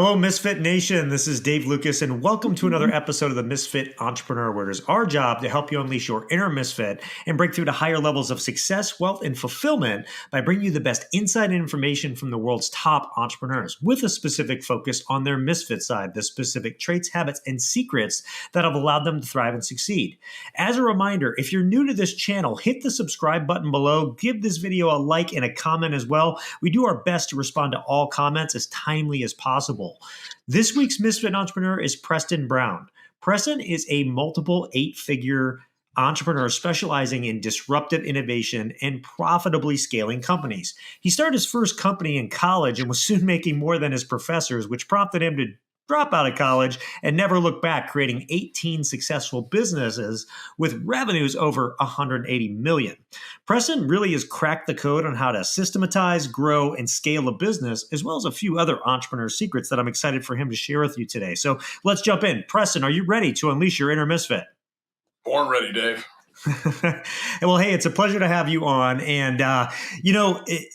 Hello, Misfit Nation. This is Dave Lukas, and welcome to another episode of the Misfit Entrepreneur, where it is our job to help you unleash your inner misfit and break through to higher levels of success, wealth, and fulfillment by bringing you the best insight and information from the world's top entrepreneurs, with a specific focus on their misfit side, the specific traits, habits, and secrets that have allowed them to thrive and succeed. As a reminder, if you're new to this channel, hit the subscribe button below, give this video a like and a comment as well. We do our best to respond to all comments as timely as possible. This week's Misfit Entrepreneur is Preston Brown. Preston is a multiple eight-figure entrepreneur specializing in disruptive innovation and profitably scaling companies. He started his first company in college and was soon making more than his professors, which prompted him to drop out of college and never look back, creating 18 successful businesses with revenues over 180 million. Preston really has cracked the code on how to systematize, grow, and scale a business, as well as a few other entrepreneur secrets that I'm excited for him to share with you today. So let's jump in. Preston, are you ready to unleash your inner misfit? Born ready, Dave. Well, hey, it's a pleasure to have you on. And,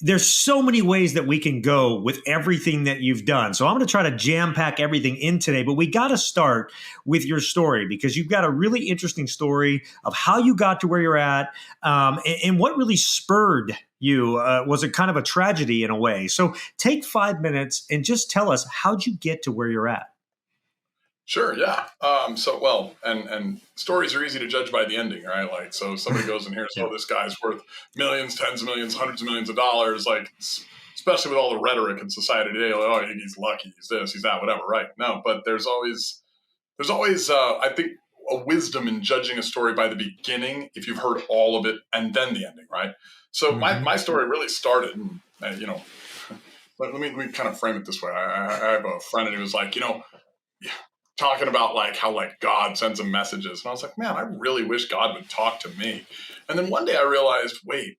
there's so many ways that we can go with everything that you've done. So I'm going to try to jam pack everything in today, but we got to start with your story because you've got a really interesting story of how you got to where you're at and what really spurred you. Was it kind of a tragedy in a way? So take 5 minutes and just tell us, how'd you get to where you're at? Sure, yeah. And stories are easy to judge by the ending, right? Like, so somebody goes and hears, oh, this guy's worth millions, tens of millions, hundreds of millions of dollars, like, especially with all the rhetoric in society today, like, oh, he's lucky, he's this, he's that, whatever, right? No, but there's always, I think, a wisdom in judging a story by the beginning if you've heard all of it and then the ending, right? So my story really started, let me kind of frame it this way. I have a friend and he was like, talking about like how like God sends him messages. And I was like, man, I really wish God would talk to me. And then one day I realized, wait,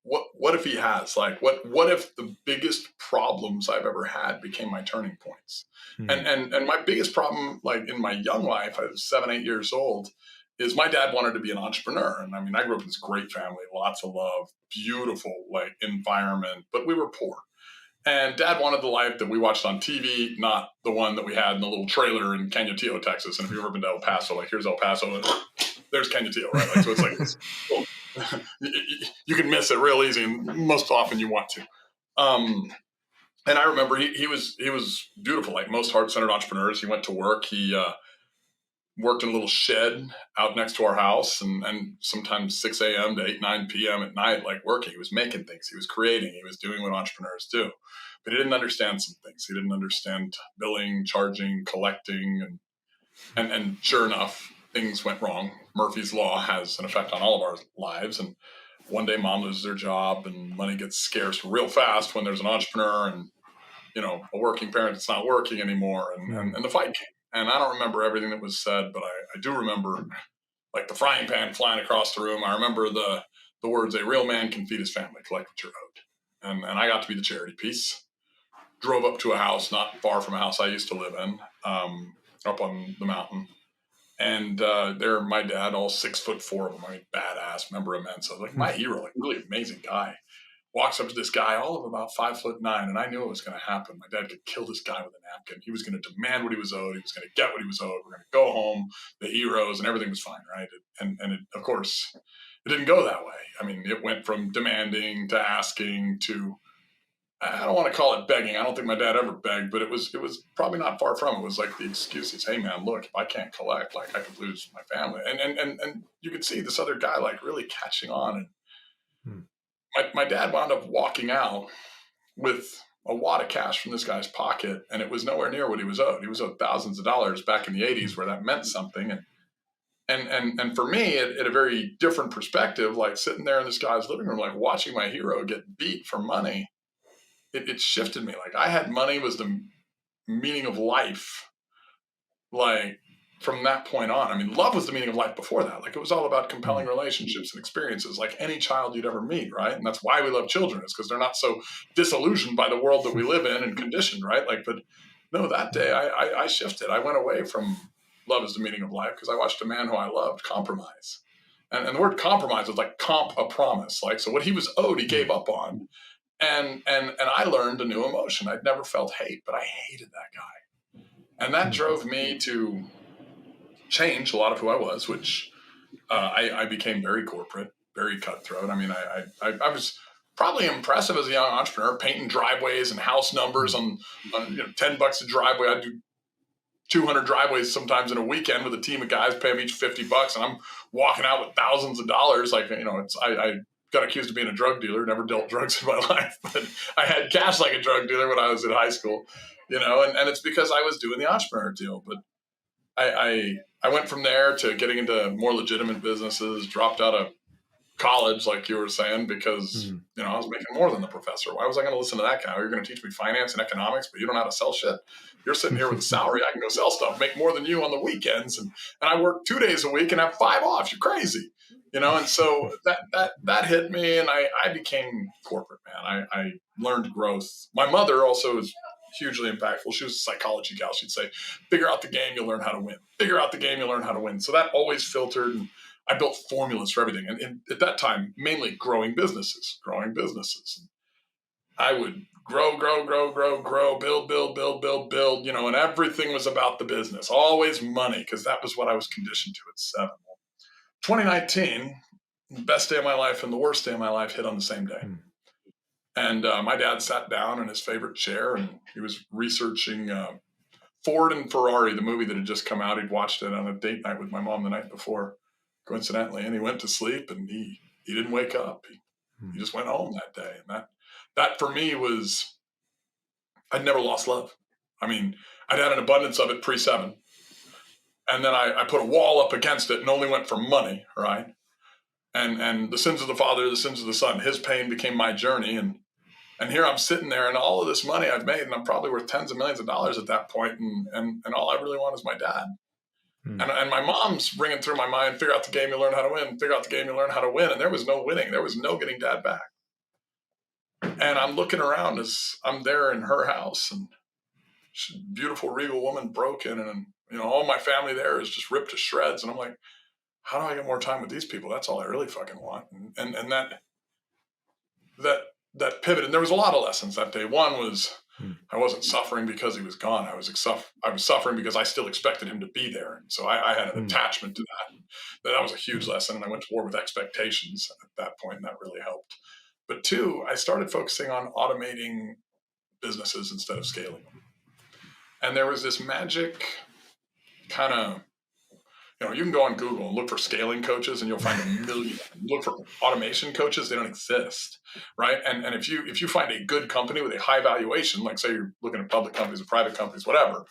what if he has? Like, what if the biggest problems I've ever had became my turning points? And my biggest problem, like in my young life, I was 7, 8 years old, is my dad wanted to be an entrepreneur. And I mean, I grew up in this great family, lots of love, beautiful like environment, but we were poor. And Dad wanted the life that we watched on TV, not the one that we had in the little trailer in Canutillo, Texas. And if you've ever been to El Paso, like here's El Paso, and there's Canutillo, right? Like, so it's like, well, you can miss it real easy, and most often you want to. And I remember he was beautiful, like most heart-centered entrepreneurs. He went to work. He worked in a little shed out next to our house, and sometimes 6 a.m. to 8, 9 p.m. at night, like working. He was making things. He was creating. He was doing what entrepreneurs do. But he didn't understand some things. He didn't understand billing, charging, collecting, and sure enough, things went wrong. Murphy's Law has an effect on all of our lives. And one day mom loses her job and money gets scarce real fast when there's an entrepreneur and, a working parent that's not working anymore. And the fight came. And I don't remember everything that was said, but I do remember like the frying pan flying across the room. I remember the words, a real man can feed his family, collect what you're owed. And I got to be the charity piece. Drove up to a house not far from a house I used to live in, up on the mountain. And there, my dad, all 6'4" of him, I mean, badass, member of men. So like my hero, like really amazing guy, walks up to this guy, all of about 5'9", and I knew it was going to happen. My dad could kill this guy with a napkin. He was going to demand what he was owed. He was going to get what he was owed. We're going to go home, the heroes, and everything was fine, right? And it, of course, it didn't go that way. I mean, it went from demanding to asking to, I don't want to call it begging. I don't think my dad ever begged, but it was probably not far from it. It was like the excuses. Hey man, look, if I can't collect, like I could lose my family. And you could see this other guy like really catching on. And my dad wound up walking out with a wad of cash from this guy's pocket, and it was nowhere near what he was owed. He was owed thousands of dollars back in the 80s where that meant something. And for me, at a very different perspective, like sitting there in this guy's living room, like watching my hero get beat for money, it shifted me. Like I had money was the meaning of life. Like from that point on, I mean, love was the meaning of life before that. Like it was all about compelling relationships and experiences, like any child you'd ever meet, right? And that's why we love children, is because they're not so disillusioned by the world that we live in and conditioned, right? Like, but no, that day I shifted. I went away from love is the meaning of life because I watched a man who I loved compromise. And the word compromise was like comp a promise. Like, so what he was owed, he gave up on. And I learned a new emotion. I'd never felt hate, but I hated that guy. And that drove me to change a lot of who I was, which I became very corporate, very cutthroat. I mean, I was probably impressive as a young entrepreneur, painting driveways and house numbers on $10 a driveway. I'd do 200 driveways sometimes in a weekend with a team of guys, pay them each $50, and I'm walking out with thousands of dollars. Like, I got accused of being a drug dealer, never dealt drugs in my life, but I had cash like a drug dealer when I was in high school, and it's because I was doing the entrepreneur deal. But I went from there to getting into more legitimate businesses, dropped out of college, like you were saying, because I was making more than the professor. Why was I going to listen to that guy? You're going to teach me finance and economics, but you don't know how to sell shit. You're sitting here with a salary. I can go sell stuff, make more than you on the weekends, and I work 2 days a week and have 5 off. You're crazy, And so that hit me, and I became corporate, man. I learned growth. My mother also is hugely impactful. She was a psychology gal. She'd say, "Figure out the game, you'll learn how to win. Figure out the game, you'll learn how to win." So that always filtered. And I built formulas for everything. And at that time, mainly growing businesses. I would grow, build, and everything was about the business. Always money, because that was what I was conditioned to at 7. 2019, the best day of my life and the worst day of my life hit on the same day. And my dad sat down in his favorite chair, and he was researching Ford and Ferrari, the movie that had just come out. He'd watched it on a date night with my mom the night before, coincidentally, and he went to sleep, and he didn't wake up. He just went home that day. And that for me was, I'd never lost love. I mean, I'd had an abundance of it pre-7. And then I put a wall up against it and only went for money, right? And the sins of the father, the sins of the son, his pain became my journey. And here I'm sitting there, and all of this money I've made, and I'm probably worth tens of millions of dollars at that point, and all I really want is my dad. And my mom's ringing through my mind, figure out the game, you learn how to win, figure out the game, you learn how to win. And there was no winning. There was no getting dad back. And I'm looking around as I'm there in her house, and she's a beautiful, regal woman, broken. And, all my family there is just ripped to shreds. And I'm like, how do I get more time with these people? That's all I really fucking want. And that pivot. And there was a lot of lessons that day. One was, I wasn't suffering because he was gone. I was suffering because I still expected him to be there. And so I had an attachment to that. That was a huge lesson. And I went to war with expectations at that point, and that really helped. But 2, I started focusing on automating businesses instead of scaling them. And there was this magic kind of, you can go on Google and look for scaling coaches, and you'll find a million. Look for automation coaches; they don't exist, right? And if you find a good company with a high valuation, like say you're looking at public companies or private companies, whatever,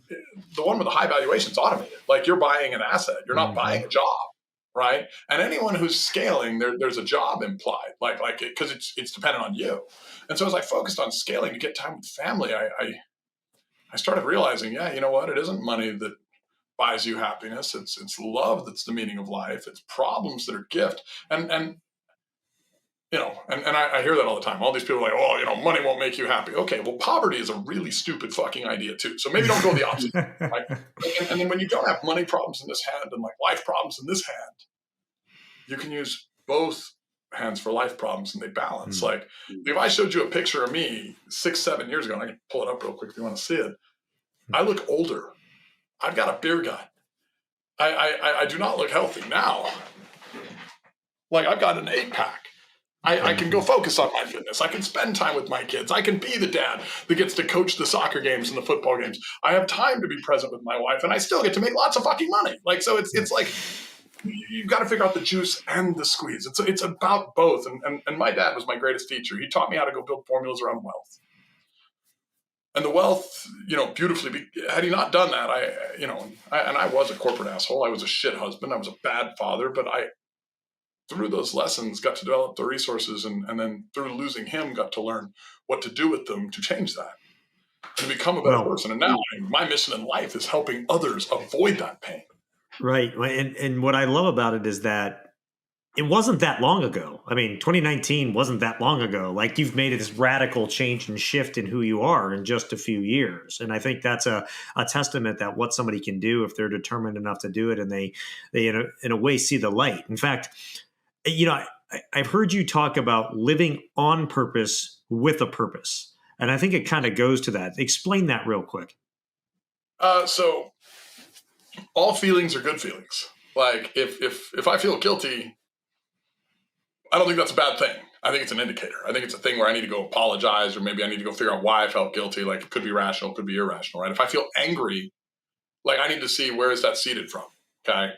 the one with the high valuation is automated. Like you're buying an asset; you're not buying a job, right? And anyone who's scaling, there's a job implied, like because it's dependent on you. And so as I focused on scaling to get time with family, I started realizing, you know what? It isn't money that buys you happiness. It's love that's the meaning of life. It's problems that are gift. And I hear that all the time. All these people are like, money won't make you happy. Okay, well, poverty is a really stupid fucking idea too. So maybe don't go the opposite. Right? And then when you don't have money problems in this hand and like life problems in this hand, you can use both hands for life problems, and they balance. Like if I showed you a picture of me 6-7 years ago, and I can pull it up real quick if you want to see it, I look older. I've got a beer gut. I do not look healthy now. Like I've got an 8-pack. I can go focus on my fitness. I can spend time with my kids. I can be the dad that gets to coach the soccer games and the football games. I have time to be present with my wife, and I still get to make lots of fucking money. Like, so it's like, you've got to figure out the juice and the squeeze. It's about both. And my dad was my greatest teacher. He taught me how to go build formulas around wealth. And the wealth, beautifully, had he not done that, I was a corporate asshole. I was a shit husband. I was a bad father, but through those lessons, got to develop the resources, and then through losing him, got to learn what to do with them to change that and to become a better person. And now my mission in life is helping others avoid that pain. Right. And what I love about it is that it wasn't that long ago. I mean, 2019 wasn't that long ago. Like you've made this radical change and shift in who you are in just a few years. And I think that's a testament that what somebody can do if they're determined enough to do it, and they in a way see the light. In fact, I've heard you talk about living on purpose with a purpose. And I think it kind of goes to that. Explain that real quick. So all feelings are good feelings. Like if I feel guilty, I don't think that's a bad thing. I think it's an indicator. I think it's a thing where I need to go apologize, or maybe I need to go figure out why I felt guilty. Like it could be rational, it could be irrational, right? If I feel angry, like I need to see where is that seeded from. Okay.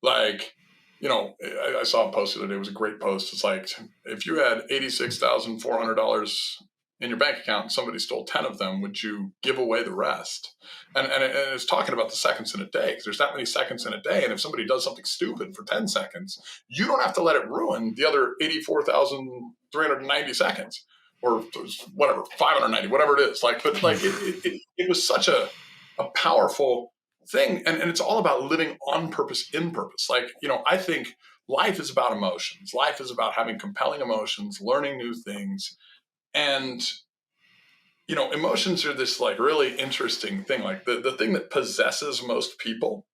Like, I saw a post the other day. It was a great post. It's like, if you had $86,400 in your bank account and somebody stole 10 of them, would you give away the rest? And it's talking about the seconds in a day, because there's that many seconds in a day. And if somebody does something stupid for 10 seconds, you don't have to let it ruin the other 84,390 seconds, or whatever, 590, whatever it is. But it was such a powerful thing. And it's all about living on purpose, in purpose. I think life is about emotions. Life is about having compelling emotions, learning new things. And, emotions are this really interesting thing. Like the thing that possesses most people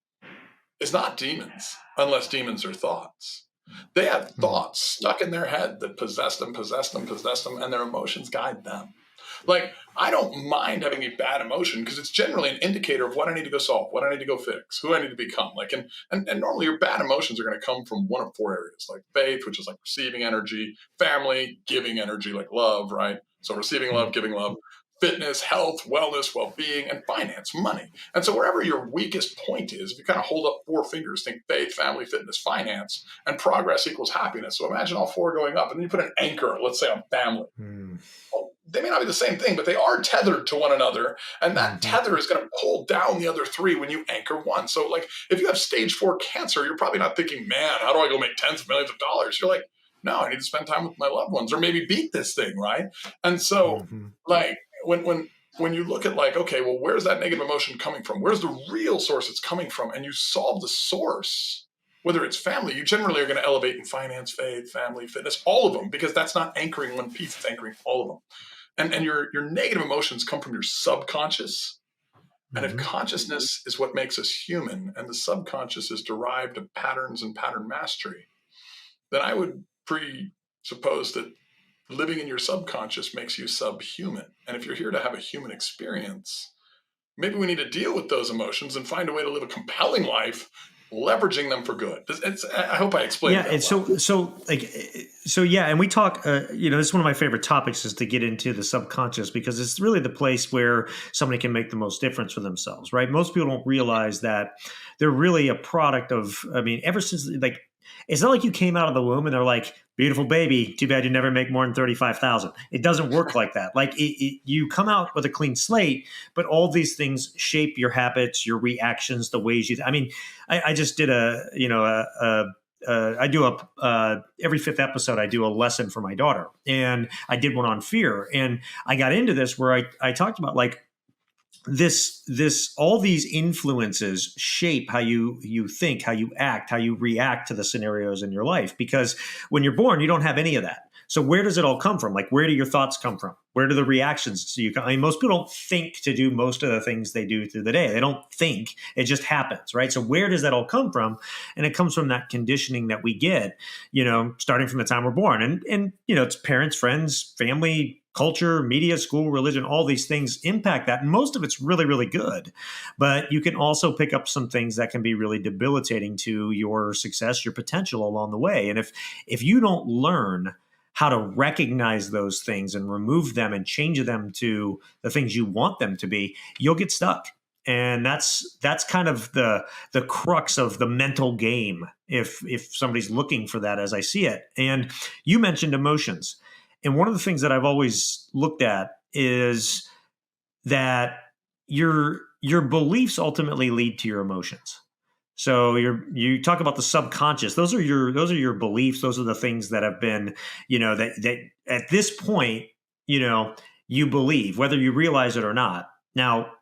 is not demons, unless demons are thoughts. They have thoughts stuck in their head that possess them, and their emotions guide them. I don't mind having a bad emotion, because it's generally an indicator of what I need to go solve, what I need to go fix, who I need to become. And normally your bad emotions are going to come from one of four areas, like faith, which is like receiving energy, family, giving energy, like love, right? So receiving love, giving love, fitness, health, wellness, well-being, and finance, money. And so wherever your weakest point is, if you kind of hold up four fingers, think faith, family, fitness, finance, and progress equals happiness. So imagine all four going up, and then you put an anchor, let's say on family. Well, they may not be the same thing, but they are tethered to one another. And that tether is going to pull down the other three when you anchor one. So if you have stage 4 cancer, you're probably not thinking, man, how do I go make tens of millions of dollars? You're like, no, I need to spend time with my loved ones, or maybe beat this thing, right? And so when you look at okay, well, where's that negative emotion coming from? Where's the real source it's coming from? And you solve the source, whether it's family, you generally are going to elevate in finance, faith, family, fitness, all of them, because that's not anchoring one piece, it's anchoring all of them. And your negative emotions come from your subconscious. And if consciousness is what makes us human, and the subconscious is derived of patterns and pattern mastery, then I would presuppose that living in your subconscious makes you subhuman. And if you're here to have a human experience, maybe we need to deal with those emotions and find a way to live a compelling life, leveraging them for good. I hope I explained that. Yeah. And we talk, this is one of my favorite topics, is to get into the subconscious, because it's really the place where somebody can make the most difference for themselves, right? Most people don't realize that they're really a product of, ever since it's not like you came out of the womb and they're like, beautiful baby, too bad you never make more than 35,000. It doesn't work like that. You come out with a clean slate, but all these things shape your habits, your reactions, the ways you. I just did I do every fifth episode, I do a lesson for my daughter, and I did one on fear, and I got into this where I talked about this all these influences shape how you think, how you act, how you react to the scenarios in your life. Because when you're born, you don't have any of that. So where does it all come from? Where do your thoughts come from? Where do the reactions to you come? Most people don't think to do most of the things they do through the day. They don't think. It just happens, right? So where does that all come from? And it comes from that conditioning that we get, starting from the time we're born. And it's parents, friends, family, culture, media, school, religion, all these things impact that. And most of it's really, really good. But you can also pick up some things that can be really debilitating to your success, your potential along the way. And if you don't learn how to recognize those things and remove them and change them to the things you want them to be, you'll get stuck. And that's kind of the crux of the mental game, if somebody's looking for that, as I see it. And you mentioned emotions. And one of the things that I've always looked at is that your beliefs ultimately lead to your emotions. So you talk about the subconscious. Those are your beliefs. Those are the things that have been, that at this point, you believe, whether you realize it or not. Now,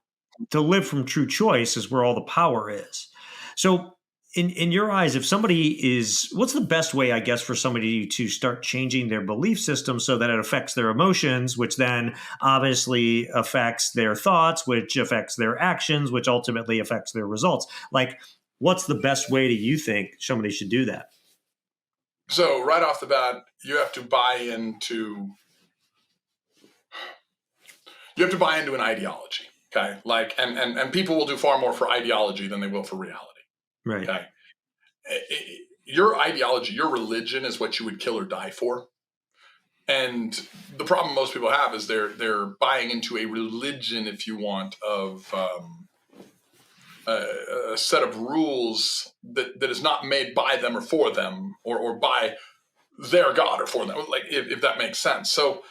to live from true choice is where all the power is. So in your eyes, if somebody what's the best way, I guess, for somebody to start changing their belief system so that it affects their emotions, which then obviously affects their thoughts, which affects their actions, which ultimately affects their results? What's the best way do you think somebody should do that? So right off the bat, you have to buy into You have to buy into an ideology. Okay. Like, and people will do far more for ideology than they will for reality. Right. Okay. Your ideology, your religion is what you would kill or die for. And the problem most people have is they're buying into a religion, if you want, of a set of rules that is not made by them or for them, or by their God or for them, like if that makes sense. So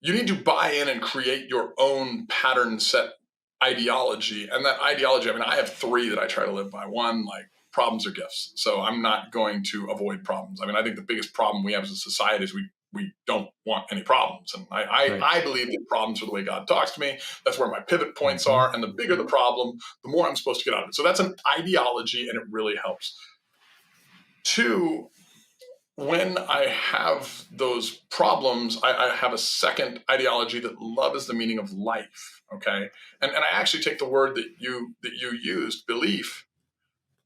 you need to buy in and create your own pattern set ideology. And that ideology, I mean, I have three that I try to live by. One, like, problems are gifts. So I'm not going to avoid problems. I mean, I think the biggest problem we have as a society is we don't want any problems. And I believe that problems are the way God talks to me. That's where my pivot points are. And the bigger the problem, the more I'm supposed to get out of it. So that's an ideology, and it really helps. Two, when I have those problems, I have a second ideology that love is the meaning of life. Okay. And I actually take the word that you used, belief.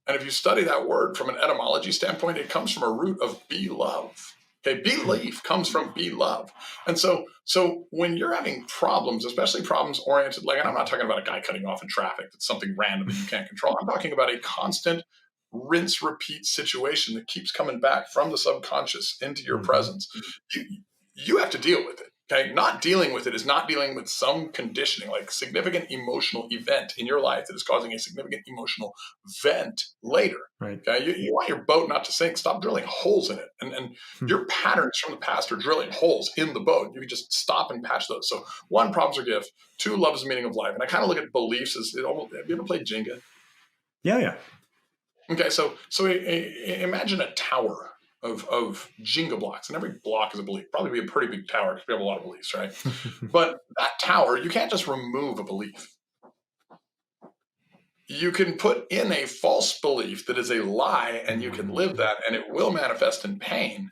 And if you study that word from an etymology standpoint, it comes from a root of be love. Okay. Belief comes from be love. And so when you're having problems, especially problems oriented, like, and I'm not talking about a guy cutting off in traffic, that's something random that you can't control. I'm talking about a constant rinse repeat situation that keeps coming back from the subconscious into your presence. You have to deal with it. Okay. Not dealing with it is not dealing with some conditioning, like significant emotional event in your life that is causing a significant emotional vent later. Right. Okay. You want your boat not to sink, stop drilling holes in it. And your patterns from the past are drilling holes in the boat. You can just stop and patch those. So one, problems are gifts. Two, love is the meaning of life. And I kind of look at beliefs as, have you ever played Jenga? Yeah. Okay, so imagine a tower of Jenga blocks, and every block is a belief. Probably be a pretty big tower because we have a lot of beliefs, right? But that tower, you can't just remove a belief. You can put in a false belief that is a lie, and you can live that, and it will manifest in pain.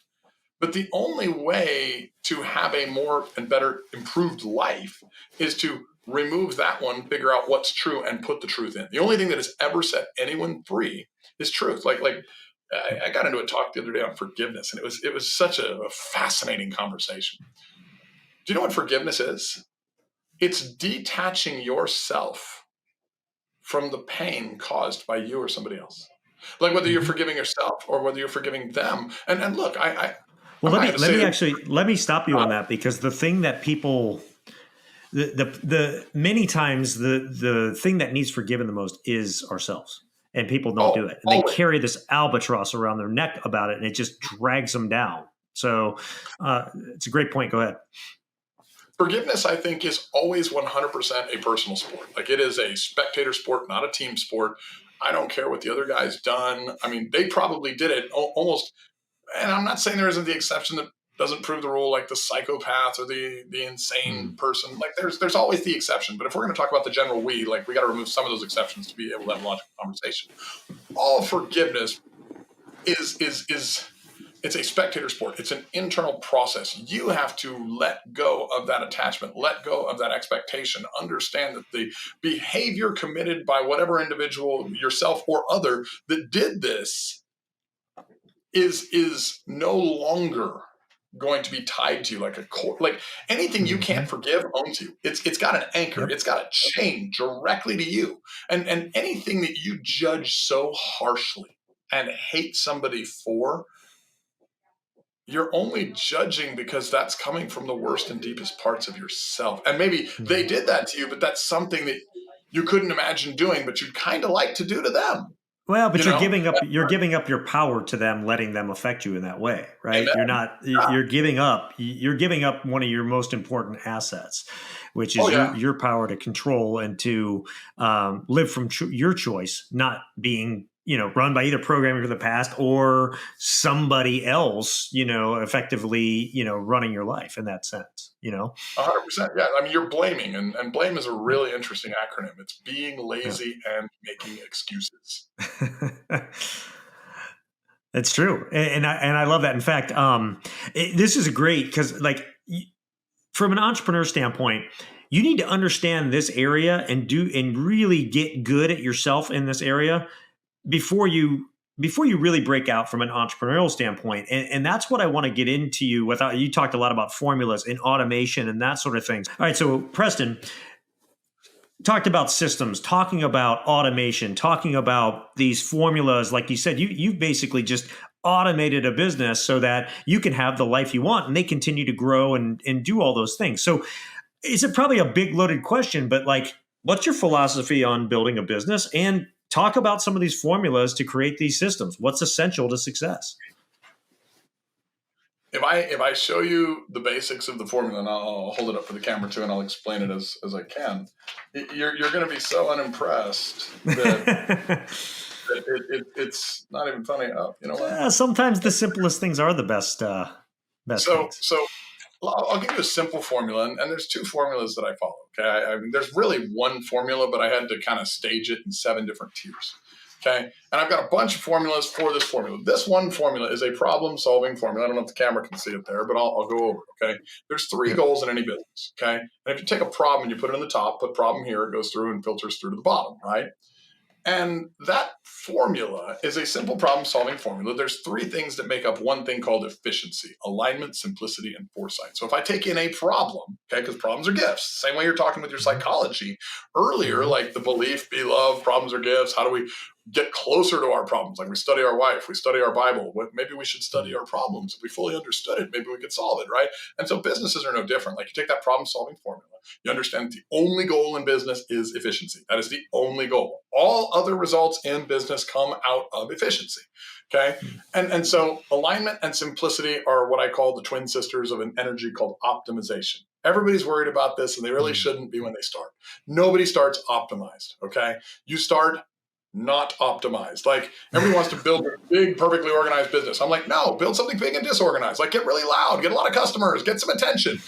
But the only way to have a more and better improved life is to remove that one, figure out what's true, and put the truth in. The only thing that has ever set anyone free is truth. Like I got into a talk the other day on forgiveness, and it was such a fascinating conversation. Do you know what forgiveness is? It's detaching yourself from the pain caused by you or somebody else. Like whether you're forgiving yourself or whether you're forgiving them. And look, well, let me stop you on that, because the thing that people, the many times the thing that needs forgiven the most is ourselves, and people don't do it. And they carry this albatross around their neck about it, and it just drags them down. So it's a great point. Go ahead. Forgiveness, I think, is always 100% a personal sport. Like, it is a spectator sport, not a team sport. I don't care what the other guy's done. I mean, they probably did it almost. And I'm not saying there isn't the exception that doesn't prove the rule, like the psychopath or the insane person. Like, there's always the exception. But if we're going to talk about the general we got to remove some of those exceptions to be able to have a logical conversation. All forgiveness is it's a spectator sport. It's an internal process. You have to let go of that attachment, let go of that expectation, understand that the behavior committed by whatever individual, yourself or other, that did this is no longer going to be tied to you like a core. Like, anything you can't forgive owns you. It's got an anchor. Yep. It's got a chain directly to you. And anything that you judge so harshly and hate somebody for, you're only judging because that's coming from the worst and deepest parts of yourself. And maybe they did that to you, but that's something that you couldn't imagine doing, but you'd kind of like to do to them. Well, but you're giving up your power to them, letting them affect you in that way, right? Amen. You're giving up one of your most important assets, which is your power to control and to live from your choice, not being, run by either programming from the past or somebody else, effectively, running your life in that sense, 100%. Yeah. I mean, you're blaming, and blame is a really interesting acronym. It's being lazy and making excuses. That's true. And I love that. In fact, this is great because, like, from an entrepreneur standpoint, you need to understand this area and really get good at yourself in this area before you before you really break out from an entrepreneurial standpoint, and that's what I want to get into you with. You talked a lot about formulas and automation and that sort of things. All right, so Preston talked about systems, talking about automation, talking about these formulas. Like you said, you've basically just automated a business so that you can have the life you want and they continue to grow and do all those things. So it's probably a big loaded question, but like, what's your philosophy on building a business? And talk about some of these formulas to create these systems. What's essential to success? If I show you the basics of the formula, and I'll hold it up for the camera too, and I'll explain it as I can, you're going to be so unimpressed that, it's not even funny. Oh, you know what? Sometimes the simplest things are the best things. So I'll give you a simple formula, and there's two formulas that I follow. Okay, I mean, there's really one formula, but I had to kind of stage it in 7 different tiers. Okay, and I've got a bunch of formulas for this formula. This one formula is a problem-solving formula. I don't know if the camera can see it there, but I'll go over it. Okay, there's 3 goals in any business. Okay, and if you take a problem and you put it in the top, put problem here, it goes through and filters through to the bottom, right? And that formula is a simple problem-solving formula. There's 3 things that make up one thing called efficiency: alignment, simplicity, and foresight. So if I take in a problem, okay, because problems are gifts, same way you're talking with your psychology earlier, like the belief, be loved, problems are gifts. How do we get closer to our problems? Like we study our wife, we study our Bible. Maybe we should study our problems. If we fully understood it, maybe we could solve it, right? And so businesses are no different. Like you take that problem-solving formula, you understand the only goal in business is efficiency. That is the only goal. All other results in business come out of efficiency. Okay. And so alignment and simplicity are what I call the twin sisters of an energy called optimization. Everybody's worried about this, and they really shouldn't be when they start. Nobody starts optimized. Okay. You start not optimized. Like everyone wants to build a big, perfectly organized business. I'm like, no, build something big and disorganized. Like get really loud, get a lot of customers, get some attention.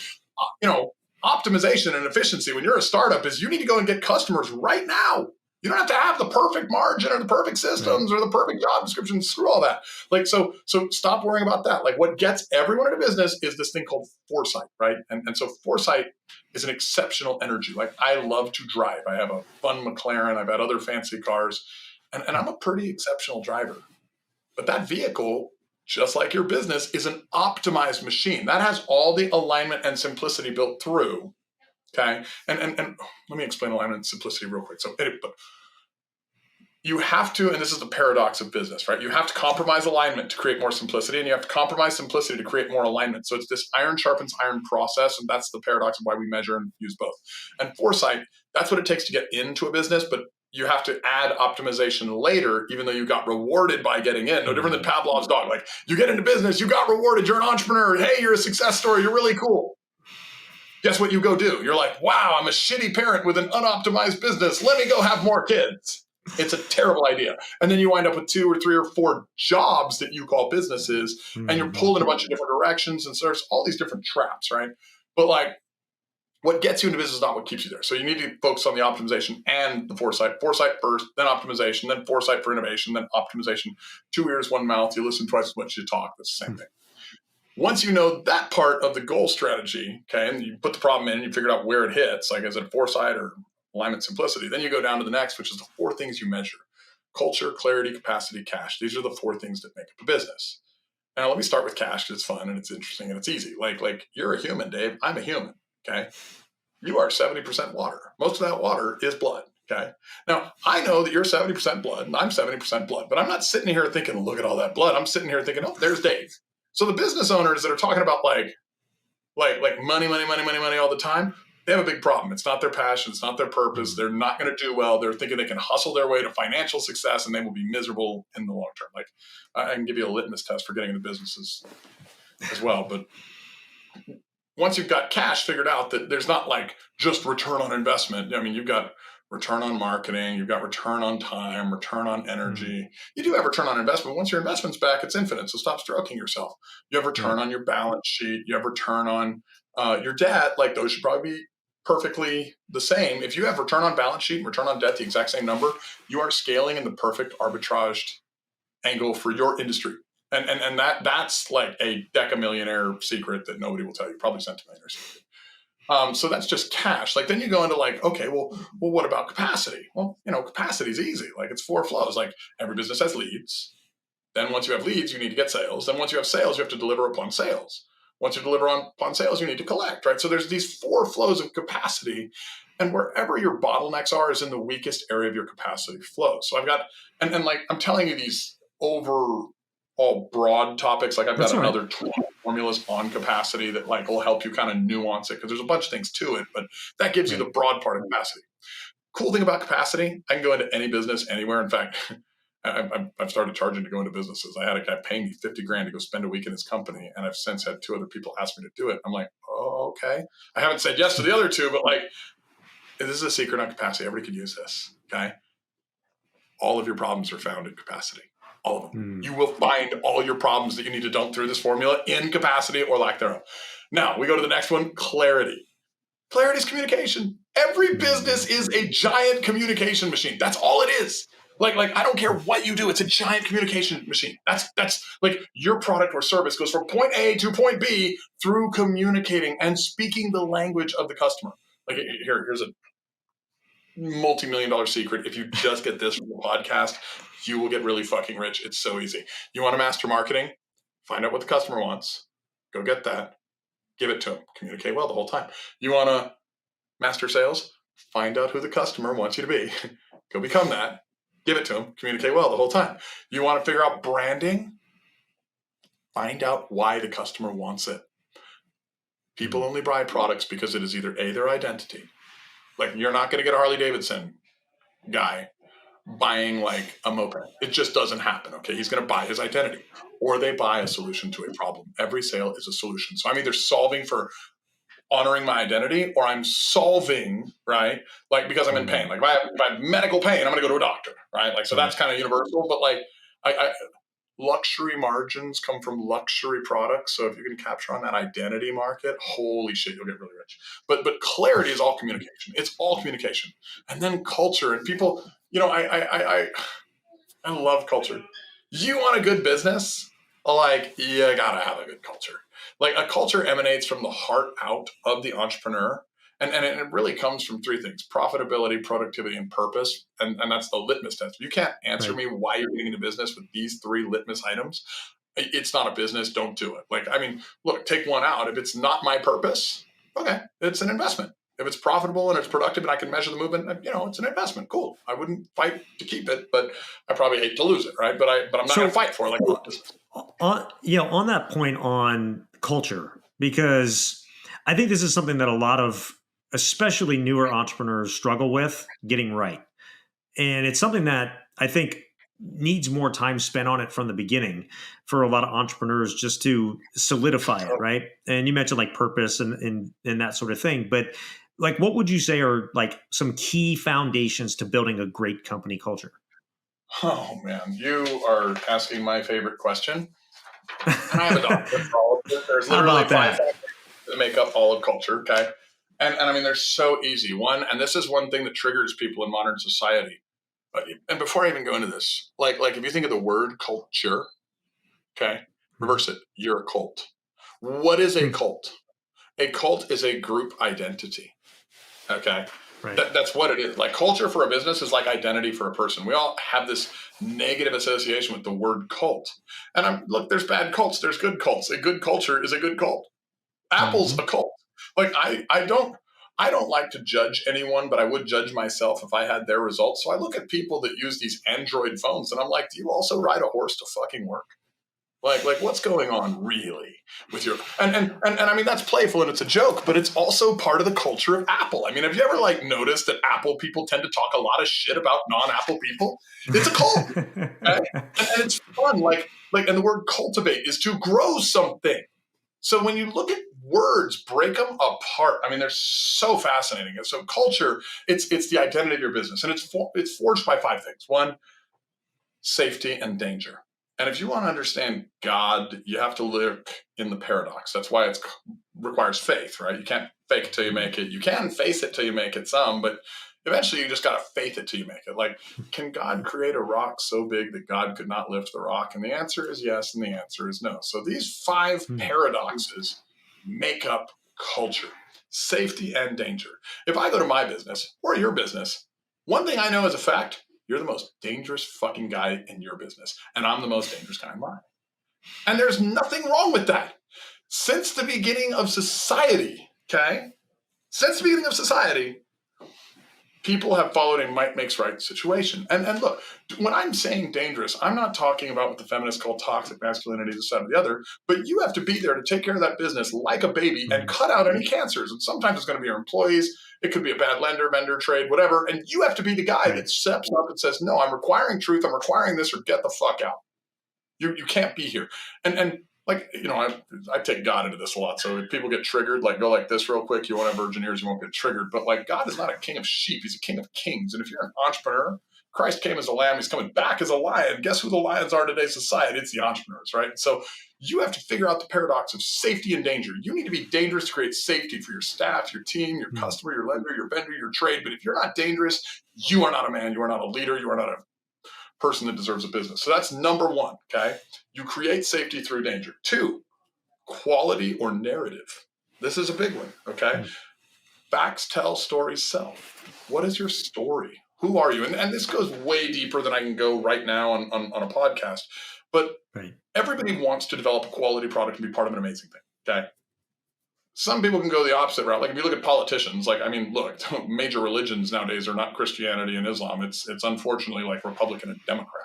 Optimization and efficiency when you're a startup is you need to go and get customers right now. You don't have to have the perfect margin or the perfect systems or the perfect job description. Screw all that. Like, so stop worrying about that. Like what gets everyone in a business is this thing called foresight, right? And so foresight is an exceptional energy. Like I love to drive. I have a fun McLaren. I've had other fancy cars, and I'm a pretty exceptional driver. But that vehicle, just like your business, is an optimized machine. That has all the alignment and simplicity built through. Okay. And let me explain alignment and simplicity real quick. So you have to, and this is the paradox of business, right? You have to compromise alignment to create more simplicity, and you have to compromise simplicity to create more alignment. So it's this iron sharpens iron process, and that's the paradox of why we measure and use both. And foresight, that's what it takes to get into a business, but you have to add optimization later, even though you got rewarded by getting in. No different than Pavlov's dog. Like you get into business, you got rewarded, you're an entrepreneur. Hey, you're a success story. You're really cool. Guess what you go do? You're like, wow, I'm a shitty parent with an unoptimized business. Let me go have more kids. It's a terrible idea. And then you wind up with 2 or 3 or 4 jobs that you call businesses, and you're pulled in a bunch of different directions, and so there's all these different traps, right? But like what gets you into business is not what keeps you there. So you need to focus on the optimization and the foresight. Foresight first, then optimization, then foresight for innovation, then optimization. 2 ears, 1 mouth. You listen twice as much as you talk. That's the same thing. Once you know that part of the goal strategy, okay, and you put the problem in, you figure out where it hits, like is it foresight or alignment, simplicity, then you go down to the next, which is the 4 things you measure: culture, clarity, capacity, cash. These are the 4 things that make up a business. Now, let me start with cash because it's fun and it's interesting and it's easy. Like you're a human, Dave. I'm a human, okay? You are 70% water. Most of that water is blood, okay? Now, I know that you're 70% blood and I'm 70% blood, but I'm not sitting here thinking, look at all that blood. I'm sitting here thinking, oh, there's Dave. So the business owners that are talking about like money all the time, they have a big problem. It's not their passion. It's not their purpose. They're not going to do well. They're thinking they can hustle their way to financial success and they will be miserable in the long term. Like I can give you a litmus test for getting into businesses as well. But once you've got cash figured out, that there's not like just return on investment. I mean, you've got return on marketing, you've got return on time, return on energy. You do have return on investment. Once your investment's back, it's infinite. So stop stroking yourself. You have return on your balance sheet. You have return on your debt. Like those should probably be perfectly the same. If you have return on balance sheet and return on debt, the exact same number, you are scaling in the perfect arbitraged angle for your industry. And that's like a decamillionaire secret that nobody will tell you, probably centimillionaire secret. So that's just cash. Like then you go into like, okay, well, what about capacity? Well, capacity is easy. Like it's 4 flows. Like every business has leads. Then once you have leads, you need to get sales. Then once you have sales, you have to deliver upon sales. Once you deliver upon sales, you need to collect, right? So there's these 4 flows of capacity, and wherever your bottlenecks are is in the weakest area of your capacity flow. So I've got, and like I'm telling you these overall broad topics, like I've got another 12 formulas on capacity that like will help you kind of nuance it because there's a bunch of things to it, but that gives you the broad part of capacity. Cool thing about capacity, I can go into any business anywhere. In fact, I've started charging to go into businesses. I had a guy paying me $50,000 to go spend a week in his company, and I've since had 2 other people ask me to do it. I'm like, oh, okay. I haven't said yes to the other 2, but like, this is a secret on capacity. Everybody could use this, okay? All of your problems are found in capacity. All of them. You will find all your problems that you need to dump through this formula in capacity or lack thereof. Now, we go to the next one, clarity. Clarity is communication. Every business is a giant communication machine. That's all it is. Like I don't care what you do. It's a giant communication machine. That's like your product or service goes from point A to point B through communicating and speaking the language of the customer. Like here's a multi-million-dollar secret. If you just get this from the podcast, you will get really fucking rich. It's so easy. You want to master marketing? Find out what the customer wants. Go get that. Give it to them. Communicate well the whole time. You want to master sales? Find out who the customer wants you to be. Go become that. Give it to them. Communicate well the whole time. You want to figure out branding? Find out why the customer wants it. People only buy products because it is either A, their identity. Like you're not going to get a Harley Davidson guy buying like a moped. It just doesn't happen. Okay. He's going to buy his identity, or they buy a solution to a problem. Every sale is a solution. So I'm either solving for honoring my identity, or I'm solving, right? Like, because I'm in pain. Like if I have medical pain, I'm going to go to a doctor, right? Like, so that's kind of universal, but like luxury margins come from luxury products. So if you can capture on that identity market, holy shit, you'll get really rich. But clarity is all communication. It's all communication. And then culture, and people, you know, I love culture. You want a good business? Like, you gotta have a good culture. Like a culture emanates from the heart out of the entrepreneur. And it really comes from 3 things: profitability, productivity, and purpose. And that's the litmus test. You can't answer me why you're getting into business with these 3 litmus items. It's not a business. Don't do it. Like, I mean, look, take one out. If it's not my purpose, okay, it's an investment. If it's profitable and it's productive and I can measure the movement, you know, it's an investment. Cool. I wouldn't fight to keep it, but I probably hate to lose it, right? But I'm not going to fight for it. Like, on that point on culture, because I think this is something that a lot of especially newer entrepreneurs struggle with getting right. And it's something that I think needs more time spent on it from the beginning for a lot of entrepreneurs just to solidify it, right? And you mentioned like purpose and that sort of thing. But like, what would you say are like some key foundations to building a great company culture? Oh, man, you are asking my favorite question. And I have a doctor for all of it. There's literally 5 factors that make up all of culture, okay? And I mean, they're so easy. One, and this is one thing that triggers people in modern society. And before I even go into this, like if you think of the word culture, okay, reverse it. You're a cult. What is a cult? A cult is a group identity, okay? Right. That's what it is. Like culture for a business is like identity for a person. We all have this negative association with the word cult. And look, there's bad cults. There's good cults. A good culture is a good cult. Apple's a cult. Like I don't like to judge anyone, but I would judge myself if I had their results. So I look at people that use these Android phones and I'm like, do you also ride a horse to fucking work? Like what's going on really with your, and I mean, that's playful and it's a joke, but it's also part of the culture of Apple. I mean, have you ever like noticed that Apple people tend to talk a lot of shit about non-Apple people? It's a cult. Okay? and it's fun. Like, and the word cultivate is to grow something. So when you look at words, break them apart. I mean, they're so fascinating. And so culture, it's the identity of your business. And it's forged by 5 things. 1, safety and danger. And if you want to understand God, you have to look in the paradox. That's why it requires faith, right? You can't fake it till you make it. You can face it till you make it some, but eventually you just got to faith it till you make it. Like, can God create a rock so big that God could not lift the rock? And the answer is yes, and the answer is no. So these 5 paradoxes make up culture: safety and danger. If I go to my business or your business, one thing I know as a fact, you're the most dangerous fucking guy in your business. And I'm the most dangerous guy in mine. And there's nothing wrong with that. Since the beginning of society, okay? Since the beginning of society, people have followed a might makes right situation. And look, when I'm saying dangerous, I'm not talking about what the feminists call toxic masculinity, this, that, or the other, but you have to be there to take care of that business like a baby and cut out any cancers. And sometimes it's going to be your employees. It could be a bad lender, vendor, trade, whatever. And you have to be the guy that steps up and says, no, I'm requiring truth. I'm requiring this, or get the fuck out. You can't be here. And like, I take God into this a lot. So if people get triggered, like go like this real quick, you won't have virgin ears, you won't get triggered. But like God is not a king of sheep. He's a king of kings. And if you're an entrepreneur, Christ came as a lamb. He's coming back as a lion. Guess who the lions are in today's society? It's the entrepreneurs, right? So you have to figure out the paradox of safety and danger. You need to be dangerous to create safety for your staff, your team, your customer, your lender, your vendor, your trade. But if you're not dangerous, you are not a man. You are not a leader. You are not a person that deserves a business. So that's number one, okay? You create safety through danger. 2, quality or narrative. This is a big one, okay? Facts tell, stories sell. What is your story? Who are you? And this goes way deeper than I can go right now on a podcast. But everybody wants to develop a quality product and be part of an amazing thing, okay? Some people can go the opposite route. Like if you look at politicians, like, I mean, look, major religions nowadays are not Christianity and Islam. It's unfortunately like Republican and Democrat.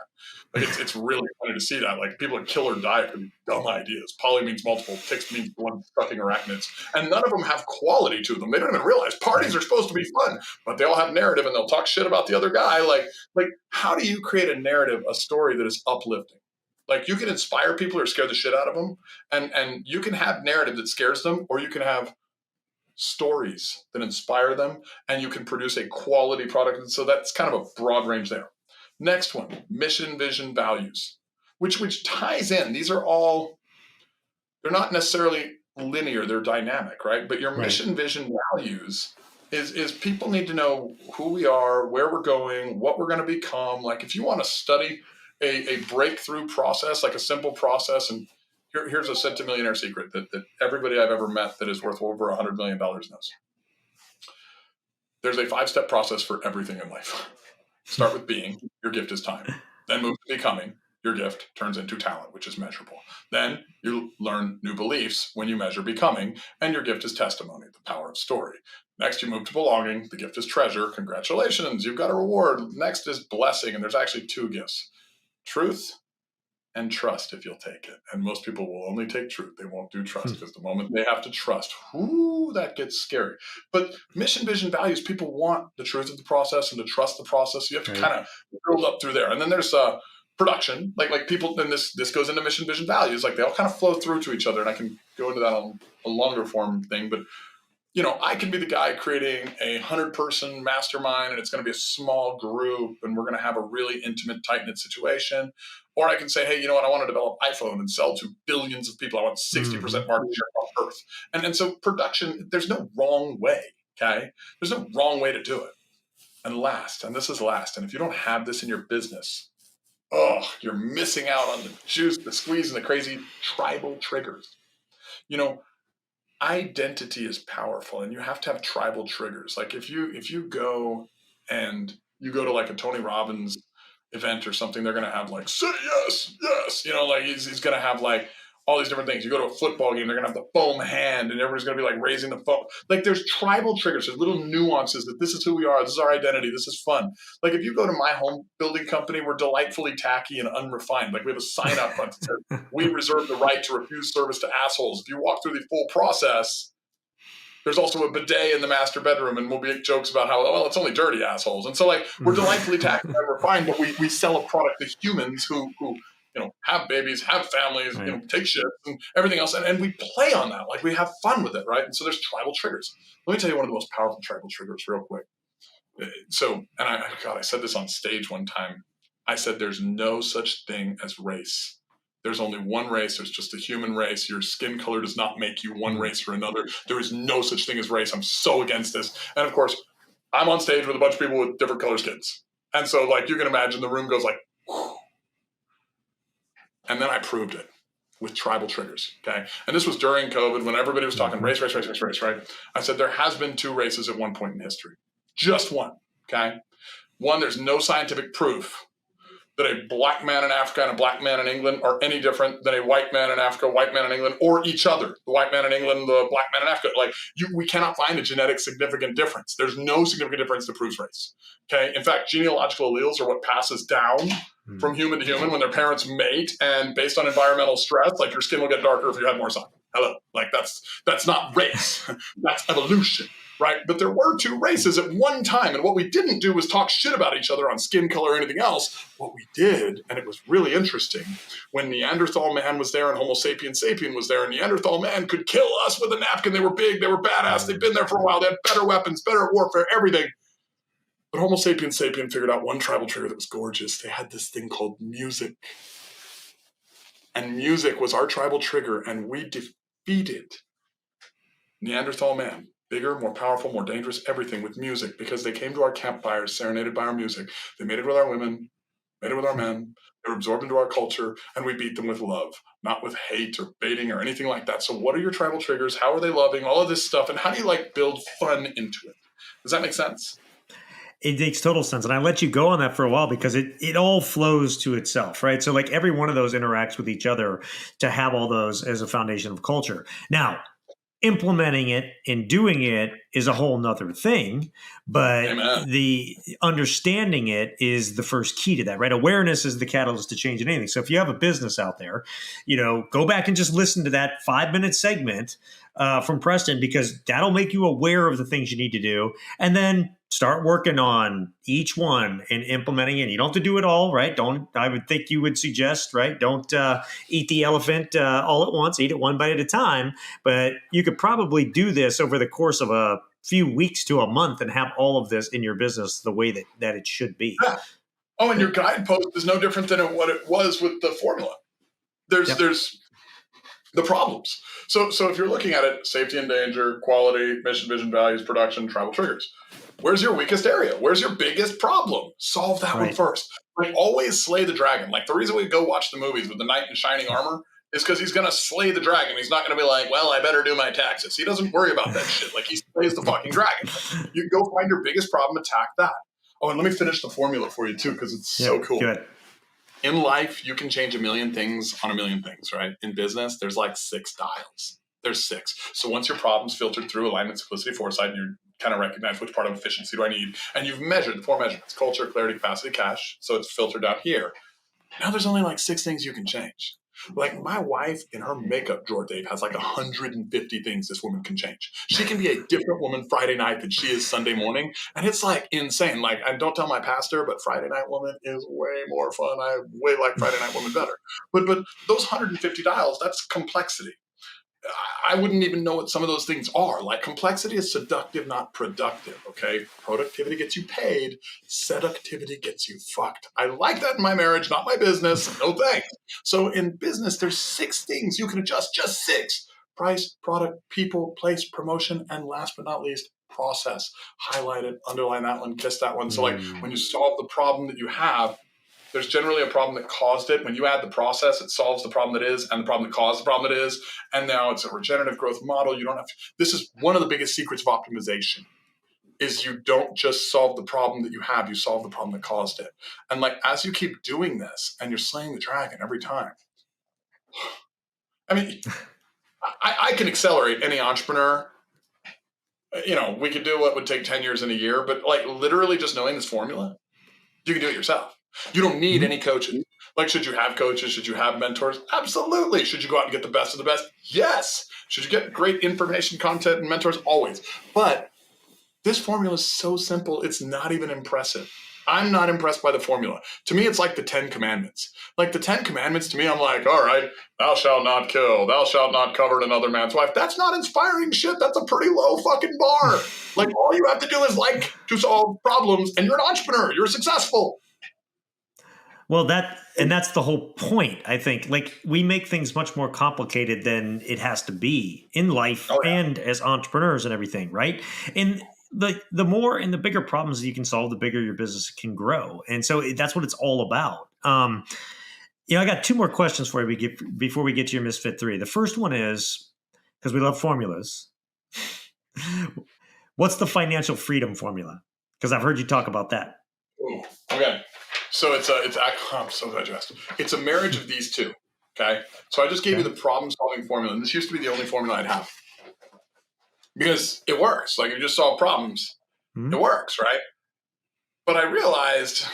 Like it's really funny to see that. Like people that kill or die for dumb ideas. Poly means multiple, ticks means one sucking arachnids. And none of them have quality to them. They don't even realize parties are supposed to be fun, but they all have narrative and they'll talk shit about the other guy. Like how do you create a narrative, a story that is uplifting? Like you can inspire people or scare the shit out of them. And you can have narrative that scares them, or you can have stories that inspire them, and you can produce a quality product. And so that's kind of a broad range there. Next one, mission, vision, values, which ties in. These are all, they're not necessarily linear, they're dynamic, right? But your mission, vision, values is people need to know who we are, where we're going, what we're going to become. Like if you want to study a breakthrough process, like a simple process. And here's a centimillionaire secret that everybody I've ever met that is worth over $100 million knows. There's a 5-step process for everything in life. Start with being, your gift is time. Then move to becoming, your gift turns into talent, which is measurable. Then you learn new beliefs when you measure becoming, and your gift is testimony, the power of story. Next, you move to belonging, the gift is treasure. Congratulations, you've got a reward. Next is blessing, and there's actually 2 gifts. Truth and trust, if you'll take it. And most people will only take truth. They won't do trust because the moment they have to trust, that gets scary. But mission, vision, values, people want the truth of the process and to trust the process. You have to kind of build up through there. And then there's production, like people, and this goes into mission, vision, values. Like they all kind of flow through to each other. And I can go into that on a longer form thing, but I can be the guy creating a 100-person mastermind, and it's going to be a small group, and we're going to have a really intimate, tight-knit situation. Or I can say, hey, you know what? I want to develop iPhone and sell to billions of people. I want 60% market share on Earth. And so production, there's no wrong way, okay? There's no wrong way to do it. And last, and this is last, and if you don't have this in your business, you're missing out on the juice, the squeeze, and the crazy tribal triggers. Identity is powerful, and you have to have tribal triggers. Like if you go to like a Tony Robbins event or something, they're going to have like, say yes, like he's going to have like all these different things. You go to a football game, they're going to have the foam hand, and everybody's going to be like raising the foam. Like there's tribal triggers. There's little nuances that this is who we are. This is our identity. This is fun. Like if you go to my home building company, we're delightfully tacky and unrefined. Like we have a sign up front that says, we reserve the right to refuse service to assholes. If you walk through the full process, there's also a bidet in the master bedroom, and we'll make jokes about how, it's only dirty assholes. And so like we're delightfully tacky and refined, but we sell a product to humans who have babies, have families, take shit and everything else. And we play on that. Like we have fun with it, right? And so there's tribal triggers. Let me tell you one of the most powerful tribal triggers real quick. So, and I said this on stage one time. I said, there's no such thing as race. There's only one race. There's just the human race. Your skin color does not make you one race or another. There is no such thing as race. I'm so against this. And of course, I'm on stage with a bunch of people with different color skins. And so like you can imagine the room goes like, whew. And then I proved it with tribal triggers, okay? And this was during COVID when everybody was talking race, right? I said there has been 2 races at one point in history. Just one, okay? One, there's no scientific proof that a black man in Africa and a black man in England are any different than a white man in Africa, white man in England, or each other. The white man in England, the black man in Africa. Like, we cannot find a genetic significant difference. There's no significant difference that proves race. Okay. In fact, genealogical alleles are what passes down from human to human when their parents mate, and based on environmental stress, like your skin will get darker if you have more sun. Hello. Like that's not race. That's evolution. Right. But there were two races at one time. And what we didn't do was talk shit about each other on skin color or anything else. What we did, and it was really interesting, when Neanderthal man was there and Homo sapien sapien was there, and Neanderthal man could kill us with a napkin. They were big. They were badass. They'd been there for a while. They had better weapons, better at warfare, everything. But Homo sapien sapien figured out one tribal trigger that was gorgeous. They had this thing called music. And music was our tribal trigger. And we defeated Neanderthal man. Bigger, more powerful, more dangerous, everything with music, because they came to our campfires serenaded by our music. They made it with our women, made it with our men. They were absorbed into our culture, and we beat them with love, not with hate or baiting or anything like that. So what are your tribal triggers? How are they loving? All of this stuff. And how do you build fun into it? Does that make sense? It makes total sense. And I let you go on that for a while because it all flows to itself, right? So every one of those interacts with each other to have all those as a foundation of culture. Now, implementing it and doing it is a whole nother thing, but Amen. The understanding it is the first key to that, right? Awareness is the catalyst to change anything. So if you have a business out there, go back and just listen to that 5-minute segment from Preston, because that'll make you aware of the things you need to do, and then start working on each one and implementing it. You don't have to do it all, right? I would think you would suggest, right? Don't eat the elephant all at once, eat it one bite at a time. But you could probably do this over the course of a few weeks to a month and have all of this in your business the way that it should be. Yeah. Oh, and your guidepost is no different than what it was with the formula. There's the problems. So if you're looking at it, safety and danger, quality, mission, vision, values, production, tribal triggers. Where's your weakest area? Where's your biggest problem? Solve that one first. Always slay the dragon. The reason we go watch the movies with the knight in shining armor is because he's going to slay the dragon. He's not going to be like, well, I better do my taxes. He doesn't worry about that shit. He slays the fucking dragon. You go find your biggest problem, attack that. Oh, and let me finish the formula for you too, because it's so cool. Good. In life, you can change a million things on a million things, right? In business, there's 6 dials. There's 6. So once your problem's filtered through alignment, simplicity, foresight, and you kind of recognize which part of efficiency do I need, and you've measured the 4 measurements: culture, clarity, capacity, cash. So it's filtered out here. Now there's only 6 things you can change. My wife in her makeup drawer, Dave, has 150 things this woman can change. She can be a different woman Friday night than she is Sunday morning. And it's insane. I don't tell my pastor, but Friday night woman is way more fun. I way like Friday night woman better. But those 150 dials, that's complexity. I wouldn't even know what some of those things are. Complexity is seductive, not productive, okay? Productivity gets you paid. Seductivity gets you fucked. I like that in my marriage, not my business. No thanks. So in business, there's 6 things you can adjust, just 6. Price, product, people, place, promotion, and last but not least, process. Highlight it, underline that one, kiss that one. So when you solve the problem that you have, there's generally a problem that caused it. When you add the process, it solves the problem that is, and the problem that caused the problem that is. And now it's a regenerative growth model. You don't have to. This is one of the biggest secrets of optimization, is you don't just solve the problem that you have, you solve the problem that caused it. And as you keep doing this and you're slaying the dragon every time, I mean, I can accelerate any entrepreneur. We could do what would take 10 years in a year, but literally just knowing this formula, you can do it yourself. You don't need any coaching. Should you have coaches? Should you have mentors? Absolutely. Should you go out and get the best of the best? Yes. Should you get great information, content, and mentors? Always. But this formula is so simple, it's not even impressive. I'm not impressed by the formula. To me, it's like the 10 Commandments. The 10 Commandments, to me, I'm all right, thou shalt not kill, thou shalt not covet another man's wife. That's not inspiring shit. That's a pretty low fucking bar. All you have to do is to solve problems, and you're an entrepreneur. You're successful. Well, that's the whole point, I think. We make things much more complicated than it has to be in life and as entrepreneurs and everything, right? And the more and the bigger problems that you can solve, the bigger your business can grow. And so that's what it's all about. I got 2 more questions for you before we get to your Misfit 3. The first one is, because we love formulas, what's the financial freedom formula? Because I've heard you talk about that. Ooh, okay. So I'm so glad you asked. It's a marriage of these two. Okay. So I just gave you the problem solving formula, and this used to be the only formula I'd have because it works. Like, if you just solve problems, it works, right? But I realized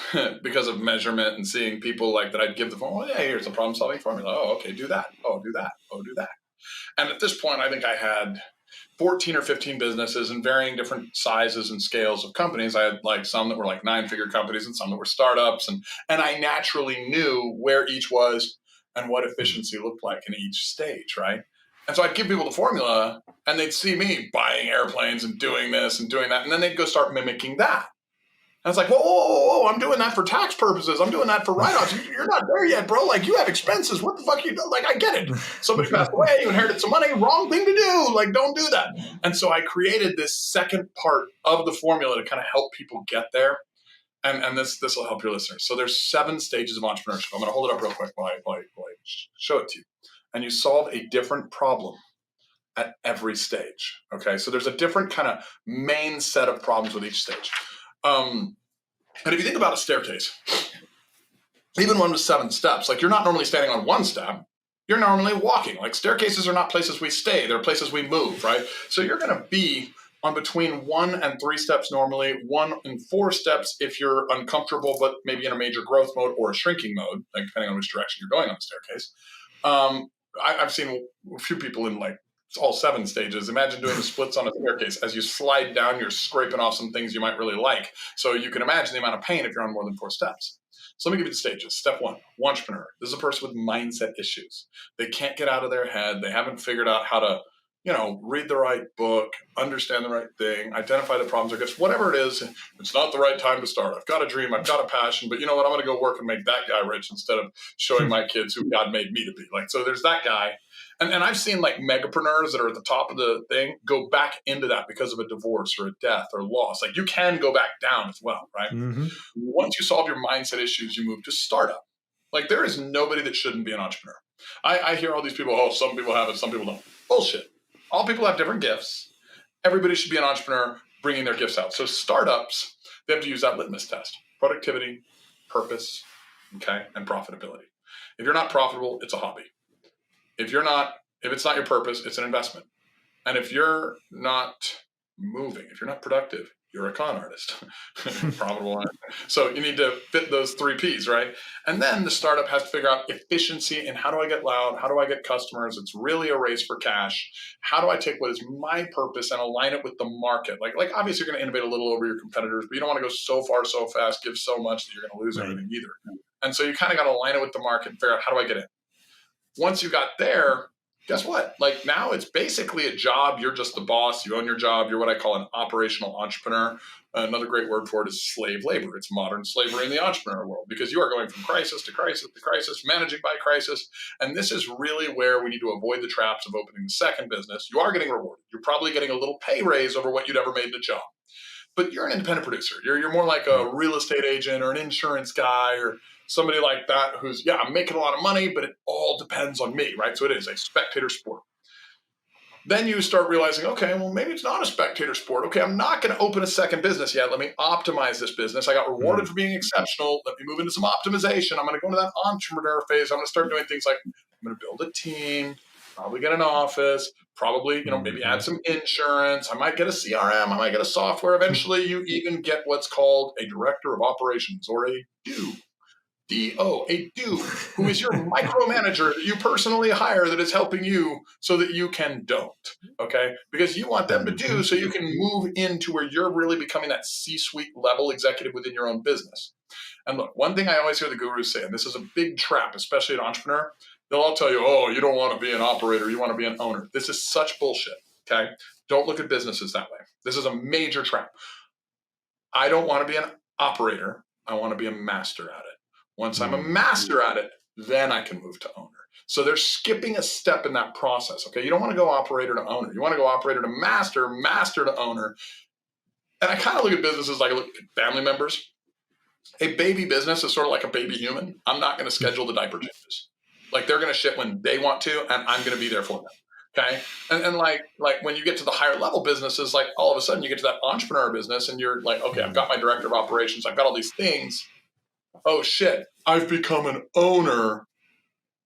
because of measurement and seeing people like that, I'd give the formula. Yeah, here's the problem solving formula. Oh, okay, do that. Oh, do that. Oh, do that. And at this point, I think I had 14 or 15 businesses in varying different sizes and scales of companies. I had like some that were like 9-figure companies and some that were startups. And I naturally knew where each was and what efficiency looked like in each stage, right? And so I'd give people the formula and they'd see me buying airplanes and doing this and doing that. And then they'd go start mimicking that. And it's like, whoa, I'm doing that for tax purposes. I'm doing that for write-offs. You're not there yet, bro. Like, you have expenses. What the fuck you do? Like, I get it. Somebody passed away. You inherited some money. Wrong thing to do. Like, don't do that. And so I created this second part of the formula to kind of help people get there. And this will help your listeners. So there's 7 stages of entrepreneurship. I'm going to hold it up real quick while I show it to you. And you solve a different problem at every stage. Okay. So there's a different kind of main set of problems with each stage. And if you think about a staircase, even one with 7 steps, like, you're not normally standing on one step, you're normally walking. Like, staircases are not places we stay, they're places we move, right? So you're going to be on between 1 and 3 steps normally, 1 and 4 steps if you're uncomfortable, but maybe in a major growth mode or a shrinking mode, like depending on which direction you're going on the staircase. I've seen a few people in like all 7 stages. Imagine doing the splits on a staircase. As you slide down, you're scraping off some things you might really like. So you can imagine the amount of pain if you're on more than 4 steps. So let me give you the stages. Step 1, entrepreneur. This is a person with mindset issues. They can't get out of their head. They haven't figured out how to, read the right book, understand the right thing, identify the problems or gifts, whatever it is. It's not the right time to start. I've got a dream. I've got a passion, but you know what? I'm going to go work and make that guy rich instead of showing my kids who God made me to be. Like, so there's that guy. And I've seen like megapreneurs that are at the top of the thing go back into that because of a divorce or a death or loss. Like, you can go back down as well, right? Mm-hmm. Once you solve your mindset issues, you move to startup. Like, there is nobody that shouldn't be an entrepreneur. I hear all these people, some people have it, some people don't. Bullshit. All people have different gifts. Everybody should be an entrepreneur bringing their gifts out. So startups, they have to use that litmus test: productivity, purpose, okay, and profitability. If you're not profitable, it's a hobby. If it's not your purpose, it's an investment. And if you're not moving, if you're not productive, you're a con artist. Profitable. So you need to fit those 3 Ps, right? And then the startup has to figure out efficiency and how do I get loud? How do I get customers? It's really a race for cash. How do I take what is my purpose and align it with the market? Like obviously you're going to innovate a little over your competitors, but you don't want to go so far, so fast, give so much that you're going to lose everything either. And so you kind of got to align it with the market and figure out, how do I get in? Once you got there, guess what? Like, now it's basically a job. You're just the boss. You own your job. You're what I call an operational entrepreneur. Another great word for it is slave labor. It's modern slavery in the entrepreneur world, because you are going from crisis to crisis to crisis, managing by crisis. And this is really where we need to avoid the traps of opening the second business. You are getting rewarded. You're probably getting a little pay raise over what you'd ever made in a job. But you're an independent producer. You're more like a real estate agent or an insurance guy or somebody like that who's, I'm making a lot of money, but it all depends on me, right? So it is a spectator sport. Then you start realizing, okay, well, maybe it's not a spectator sport. Okay, I'm not going to open a second business yet. Let me optimize this business. I got rewarded for being exceptional. Let me move into some optimization. I'm going to go into that entrepreneur phase. I'm going to start doing things like, I'm going to build a team, probably get an office, probably, maybe add some insurance. I might get a CRM. I might get a software. Eventually, you even get what's called a director of operations, or a DO. A do, who is your micromanager that you personally hire, that is helping you so that you can don't, okay? Because you want them to do so you can move into where you're really becoming that C-suite level executive within your own business. And look, one thing I always hear the gurus say, and this is a big trap, especially an entrepreneur, they'll all tell you, you don't want to be an operator, you want to be an owner. This is such bullshit, okay? Don't look at businesses that way. This is a major trap. I don't want to be an operator. I want to be a master at it. Once I'm a master at it, then I can move to owner. So they're skipping a step in that process, okay? You don't want to go operator to owner. You want to go operator to master, master to owner. And I kind of look at businesses like I look at family members. A baby business is sort of like a baby human. I'm not going to schedule the diaper changes. Like, they're going to shit when they want to, and I'm going to be there for them. Okay. And like when you get to the higher level businesses, like all of a sudden you get to that entrepreneur business and you're like, okay, I've got my director of operations. I've got all these things. Oh shit. I've become an owner,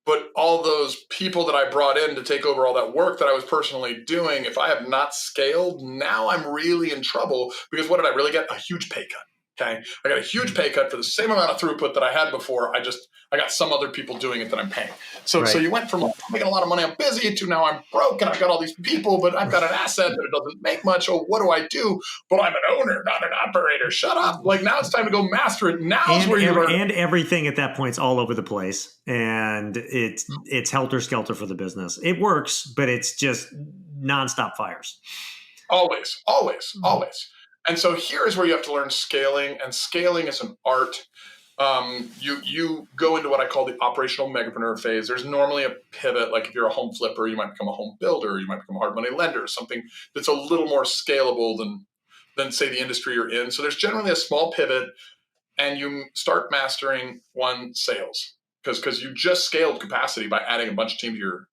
but all those people that I brought in to take over all that work that I was personally doing, if I have not scaled, now I'm really in trouble because what did I really get? A huge pay cut. Okay. I got a huge pay cut for the same amount of throughput that I had before. I got some other people doing it that I'm paying. So you went from like, making a lot of money, I'm busy, to now I'm broke and I've got all these people, but I've got an asset that it doesn't make much. Oh, what do I do? But I'm an owner, not an operator. Shut up. Like now it's time to go master it. Now's where you learn. And everything at that point's all over the place. And it's helter-skelter for the business. It works, but it's just nonstop fires. Always. And so here is where you have to learn scaling, and scaling is an art. You go into what I call the operational megapreneur phase. There's normally a pivot, like if you're a home flipper, you might become a home builder, you might become a hard money lender, something that's a little more scalable than say the industry you're in. So there's generally a small pivot, and you start mastering sales because you just scaled capacity by adding a bunch of teams to your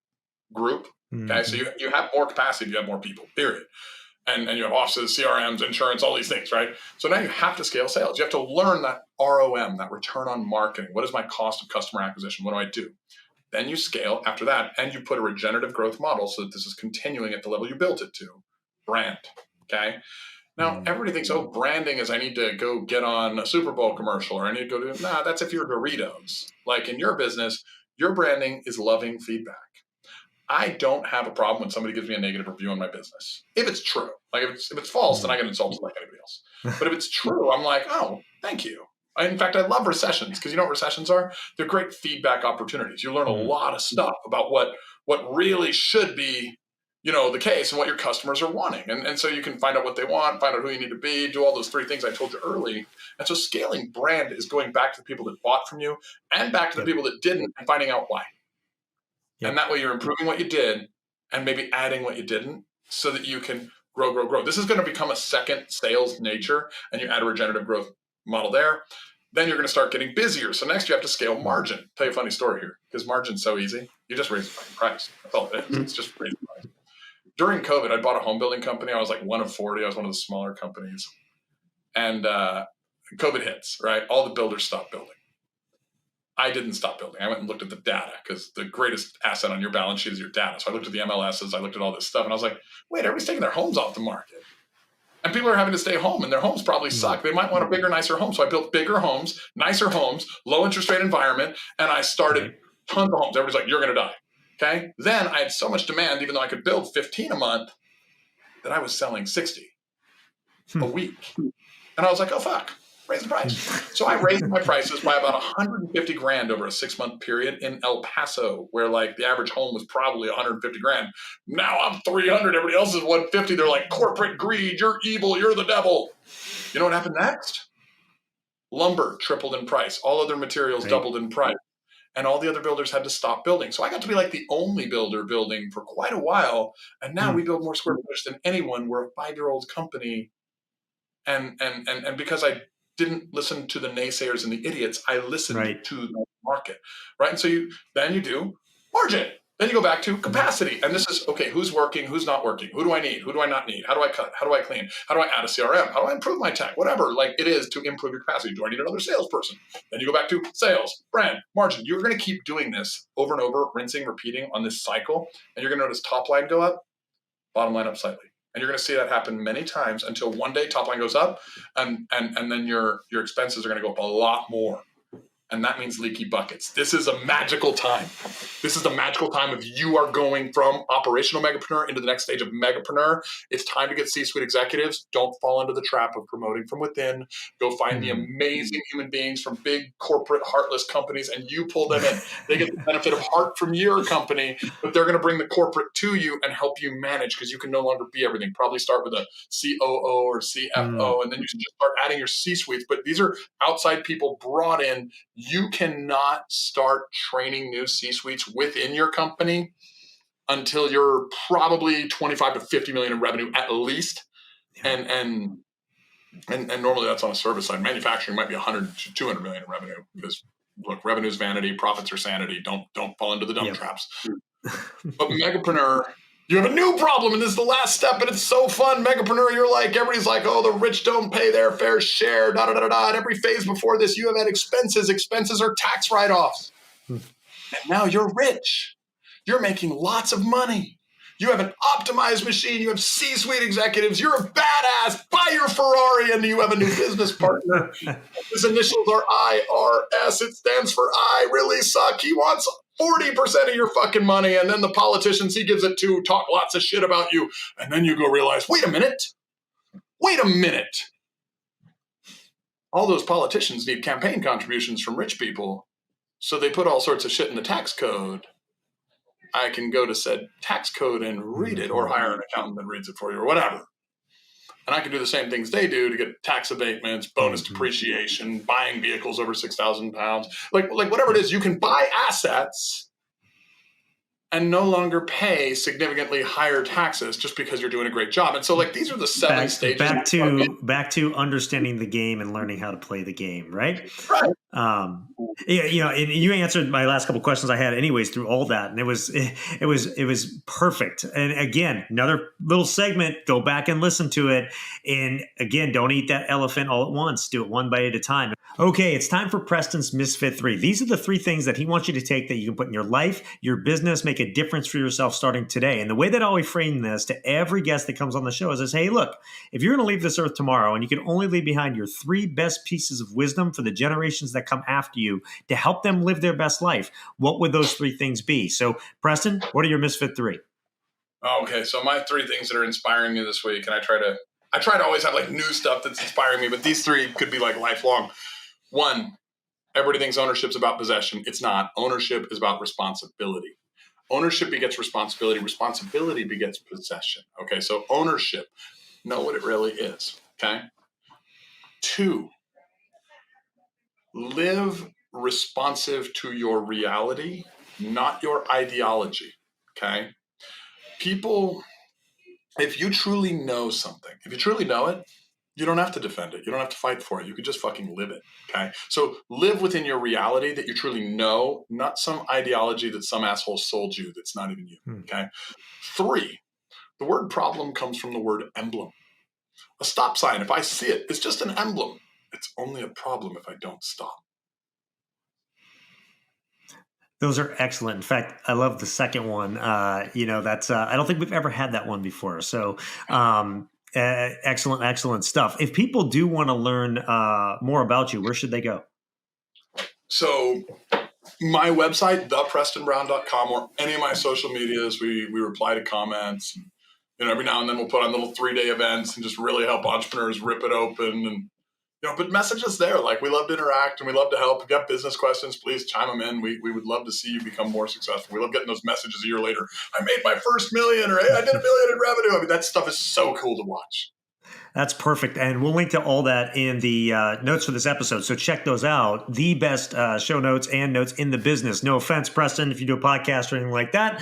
group. Okay, so you have more capacity, you have more people, period. And you have offices, CRMs, insurance, all these things, right? So now you have to scale sales. You have to learn that ROM, that return on marketing. What is my cost of customer acquisition? What do I do? Then you scale after that, and you put a regenerative growth model so that this is continuing at the level you built it to. Brand, okay? Now, everybody thinks, oh, branding is I need to go get on a Super Bowl commercial, or I need to go do, nah, that's if you're Doritos. Like in your business, your branding is loving feedback. I don't have a problem when somebody gives me a negative review on my business. If it's true, like if it's false, then I get insulted like anybody else. But if it's true, I'm like, oh, thank you. In fact, I love recessions because you know what recessions are? They're great feedback opportunities. You learn a lot of stuff about what really should be, the case and what your customers are wanting. And so you can find out what they want, find out who you need to be, do all those 3 things I told you early. And so scaling brand is going back to the people that bought from you and back to the people that didn't and finding out why. Yep. And that way you're improving what you did and maybe adding what you didn't so that you can grow. This is going to become a second sales nature, and you add a regenerative growth model there. Then you're going to start getting busier. So next you have to scale margin. I'll tell you a funny story here because margin's so easy. You just raise the fucking price. That's all it is. It's just raise the price. During COVID, I bought a home building company. I was like one of 40. I was one of the smaller companies. And COVID hits, right? All the builders stopped building. I didn't stop building. I went and looked at the data because the greatest asset on your balance sheet is your data. So I looked at the MLSs, I looked at all this stuff, and I was like, wait, everybody's taking their homes off the market. And people are having to stay home, and their homes probably suck. They might want a bigger, nicer home. So I built bigger homes, nicer homes, low interest rate environment, and I started tons of homes. Everybody's like, you're going to die. Okay? Then I had so much demand, even though I could build 15 a month, that I was selling 60 a week. And I was like, oh, fuck. Raise the price. So I raised my prices by about $150,000 over a 6-month period in El Paso, where like the average home was probably $150,000. Now I'm 300. Everybody else is 150. They're like corporate greed. You're evil. You're the devil. You know what happened next? Lumber tripled in price. All other materials doubled in price. And all the other builders had to stop building. So I got to be like the only builder building for quite a while. And now we build more square footage than anyone. We're a 5-year-old company. And because I didn't listen to the naysayers and the idiots, I listened to the market, right? And so you do margin. Then you go back to capacity. And this is, okay, who's working, who's not working? Who do I need? Who do I not need? How do I cut? How do I clean? How do I add a CRM? How do I improve my tech? Whatever, like it is to improve your capacity. Do I need another salesperson? Then you go back to sales, brand, margin. You're going to keep doing this over and over, rinsing, repeating on this cycle. And you're going to notice top line go up, bottom line up slightly. And you're going to see that happen many times until one day top line goes up and then your expenses are going to go up a lot more. And that means leaky buckets. This is a magical time. This is the magical time if you are going from operational megapreneur into the next stage of megapreneur. It's time to get C-suite executives. Don't fall into the trap of promoting from within. Go find the amazing human beings from big corporate heartless companies and you pull them in. They get the benefit of heart from your company, but they're going to bring the corporate to you and help you manage because you can no longer be everything. Probably start with a COO or CFO, and then you can just start adding your C-suites. But these are outside people brought in. You cannot start training new C-suites within your company until you're probably 25 to 50 million in revenue at least. And normally that's on a service side. Manufacturing might be 100 to 200 million in revenue because look, revenue is vanity, profits are sanity. Don't fall into the dumb traps. But megapreneur You have a new problem, and this is the last step, and it's so fun. Megapreneur, you're like, everybody's like, oh, the rich don't pay their fair share, da-da-da-da-da. And every phase before this, you have had expenses. Expenses are tax write-offs. And now you're rich. You're making lots of money. You have an optimized machine. You have C-suite executives. You're a badass. Buy your Ferrari, and you have a new business partner. His initials are IRS. It stands for I really suck. He wants 40% of your fucking money, and then the politicians he gives it to talk lots of shit about you, and then you go realize, wait a minute. All those politicians need campaign contributions from rich people, so they put all sorts of shit in the tax code. I can go to said tax code and read it, or hire an accountant that reads it for you, or whatever. And I can do the same things they do to get tax abatements, bonus depreciation, buying vehicles over 6,000 pounds, like whatever it is. You can buy assets and no longer pay significantly higher taxes just because you're doing a great job. And so, like, these are the seven stages. Back to understanding the game and learning how to play the game, right? Right. Yeah, and you answered my last couple of questions I had anyways through all that. And it was perfect. And again, another little segment, go back and listen to it. And again, don't eat that elephant all at once. Do it one bite at a time. Okay, it's time for Preston's Misfit 3. These are the 3 things that he wants you to take that you can put in your life, your business, make a difference for yourself starting today. And the way that I always frame this to every guest that comes on the show is I say, hey, look, if you're going to leave this earth tomorrow and you can only leave behind your 3 best pieces of wisdom for the generations that come after you to help them live their best life, what would those 3 things be? So, Preston, what are your Misfit 3? Okay, so my 3 things that are inspiring me this week, and I try to always have like new stuff that's inspiring me, but these 3 could be like lifelong. 1, everybody thinks ownership's about possession. It's not. Ownership is about responsibility. Ownership begets responsibility. Responsibility begets possession. Okay, so ownership, know what it really is. Okay. 2, live responsive to your reality, not your ideology. Okay. People, if you truly know something, if you truly know it, you don't have to defend it. You don't have to fight for it. You can just fucking live it. Okay. So live within your reality that you truly know, not some ideology that some asshole sold you that's not even you. Okay. 3, the word problem comes from the word emblem. A stop sign, if I see it, it's just an emblem. It's only a problem if I don't stop. Those are excellent. In fact, I love the second one. That's I don't think we've ever had that one before. So excellent stuff. If people do want to learn more about you, where should they go? So my website, theprestonbrown.com, or any of my social medias, we reply to comments. And, every now and then we'll put on little 3-day events and just really help entrepreneurs rip it open. And but message us there. Like, we love to interact and we love to help. If you have business questions, please chime them in. We would love to see you become more successful. We love getting those messages a year later. I made my first million, or hey, I did $1 million in revenue. I mean, that stuff is so cool to watch. That's perfect. And we'll link to all that in the notes for this episode. So check those out. The best show notes and notes in the business. No offense, Preston, if you do a podcast or anything like that,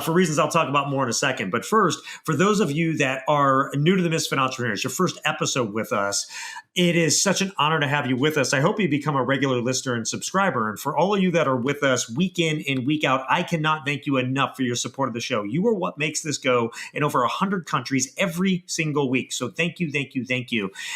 for reasons I'll talk about more in a second. But first, for those of you that are new to the Misfit Entrepreneurs, your first episode with us, it is such an honor to have you with us. I hope you become a regular listener and subscriber. And for all of you that are with us week in and week out, I cannot thank you enough for your support of the show. You are what makes this go in over 100 countries every single week. So thank you.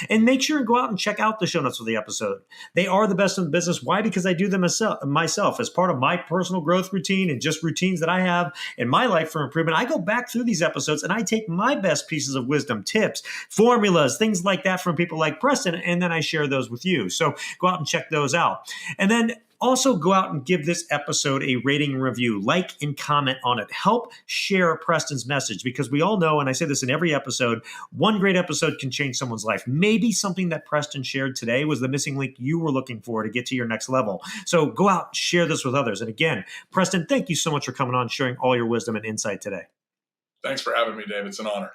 And make sure and go out and check out the show notes for the episode. They are the best in the business. Why? Because I do them myself as part of my personal growth routine and just routines that I have in my life for improvement. I go back through these episodes and I take my best pieces of wisdom, tips, formulas, things like that from people like Preston, and then I share those with you. So go out and check those out. And then also go out and give this episode a rating and review, like and comment on it. Help share Preston's message, because we all know, and I say this in every episode, one great episode can change someone's life. Maybe something that Preston shared today was the missing link you were looking for to get to your next level. So go out and share this with others. And again, Preston, thank you so much for coming on, sharing all your wisdom and insight today. Thanks for having me, Dave. It's an honor.